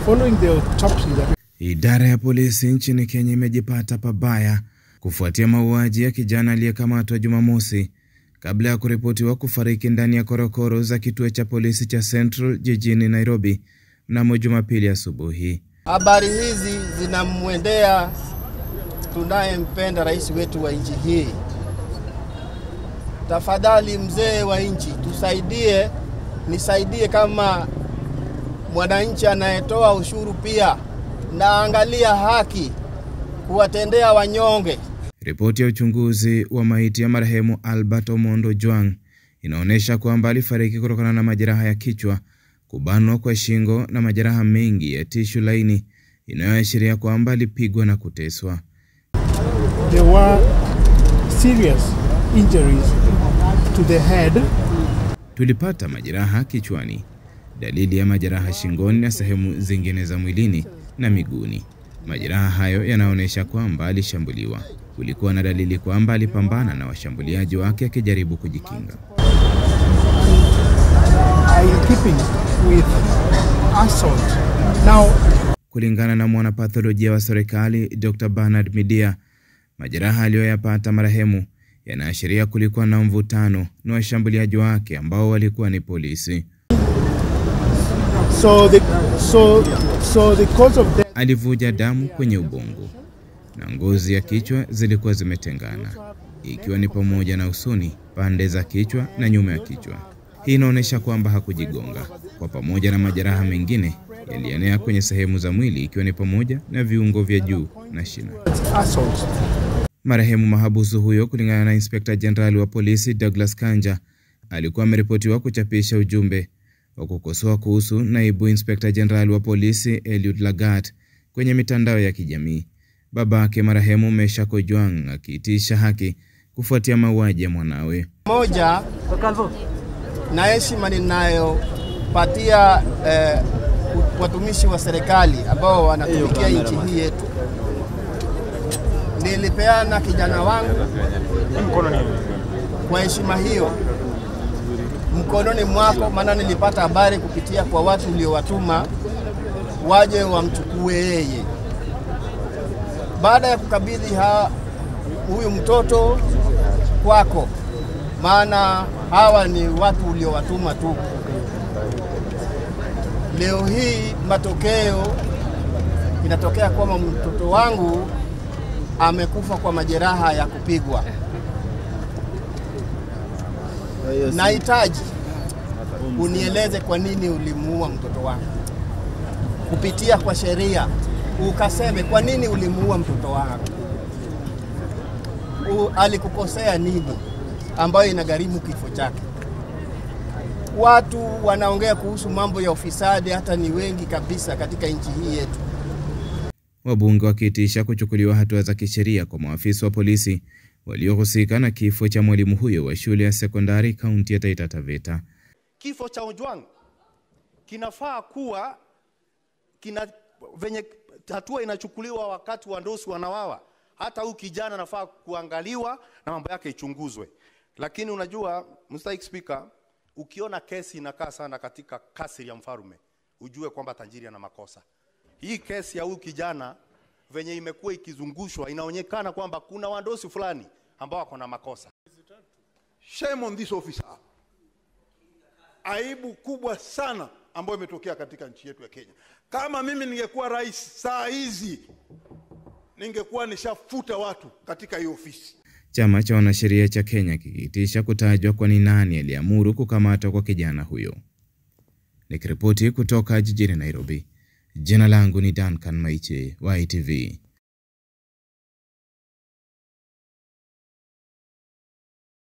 Following the autopsy that... Idara ya polisi nchini Kenya imejipata pabaya kufuatia mauaji ya kijana aliyekamatwa Jumamosi kabla ya kuripotiwa kufariki ndani ya korokoro za kituo cha polisi cha Central jijini Nairobi mnamo Jumapili asubuhi. Habari hizi zinamwendea tunayempenda rais wetu wa nchi hii. Tafadhali mzee wa nchi, tusaidie, nisaidie kama mwananchi anayetoa ushuru pia, na angalia haki kuwatendea wanyonge. Ripoti ya uchunguzi wa maiti ya marehemu Albert Omondo Ojwang inaonyesha kwamba alifariki kutokana na majeraha ya kichwa, kubanwa kwa shingo na majeraha mengi ya tishu laini inayoashiria kwamba alipigwa na kuteswa. There were serious injuries to the head. Tulipata majeraha kichwani, dalili ya majeraha shingoni na sehemu zingine za mwilini na miguuni. Majeraha hayo yanaonyesha kwamba alishambuliwa. Kulikuwa na dalili kwamba alipambana na washambuliaji wake akijaribu kujikinga. Kulingana na mwanapatholojia wa serikali Dr. Bernard Midia, majeraha aliyoyapata marehemu yanaashiria kulikuwa na mvutano na washambuliaji wake ambao walikuwa ni polisi. So the cause of death... Alivuja damu kwenye ubongo na ngozi ya kichwa zilikuwa zimetengana, ikiwa ni pamoja na usoni, pande za kichwa na nyuma ya kichwa. Hii inaonyesha kwamba hakujigonga. Kwa pamoja na majeraha mengine yalienea kwenye sehemu za mwili, ikiwa ni pamoja na viungo vya juu na shina. Marehemu mahabusu huyo, kulingana na Inspector General wa polisi Douglas Kanja, alikuwa ameripotiwa kuchapisha ujumbe wa kukosoa kuhusu naibu Inspector General wa polisi Eliud Lagat kwenye mitandao ya kijamii. Babake marehemu Meshak Ojwang akiitisha haki kufuatia mauaji ya mwanawe. Moja, na heshima ninayopatia watumishi wa serikali ambao wanatumikia nchi hii yetu. Nilipeana kijana wangu kwa heshima hiyo mkononi mwako, maana nilipata habari kupitia kwa watu uliowatuma waje wamchukue yeye. Baada ya kukabidhi huyu mtoto kwako, maana hawa ni watu uliowatuma tu, leo hii matokeo inatokea kwamba mtoto wangu amekufa kwa majeraha ya kupigwa. Nahitaji unieleze kwa nini ulimuua mtoto wangu. Kupitia kwa sheria ukaseme kwa nini ulimuua mtoto wangu. Alikukosea nini ambayo inagharimu kifo chake? Watu wanaongea kuhusu mambo ya ufisadi hata ni wengi kabisa katika nchi hii yetu. Wabunge wakiitisha kuchukuliwa hatua za kisheria kwa maafisa wa polisi waliohusika na kifo cha mwalimu huyo wa shule ya sekondari kaunti ya Taita Taveta. Kifo cha Ojwang kinafaa kuwa venye hatua inachukuliwa wakati wandosi wanawawa. Hata huyu kijana nafaa kuangaliwa na mambo yake ichunguzwe. Lakini unajua, Mr. Speaker, ukiona kesi inakaa sana katika kasri ya mfarume, ujue kwamba tajiri ana makosa. Hii kesi ya huyu kijana venye imekuwa ikizungushwa inaonekana kwamba kuna wandosi fulani ambao wako na makosa. Shame on this officer. Aibu kubwa sana ambayo imetokea katika nchi yetu ya Kenya. Kama mimi ningekuwa rais saa hizi, ningekuwa nishafuta watu katika hii ofisi. Chama cha wanasheria cha Kenya kikiitisha kutajwa kwa ni nani aliamuru kukamatwa kwa kijana huyo. Nikiripoti kutoka jijini Nairobi, jina langu ni Duncan Maiche wa ITV.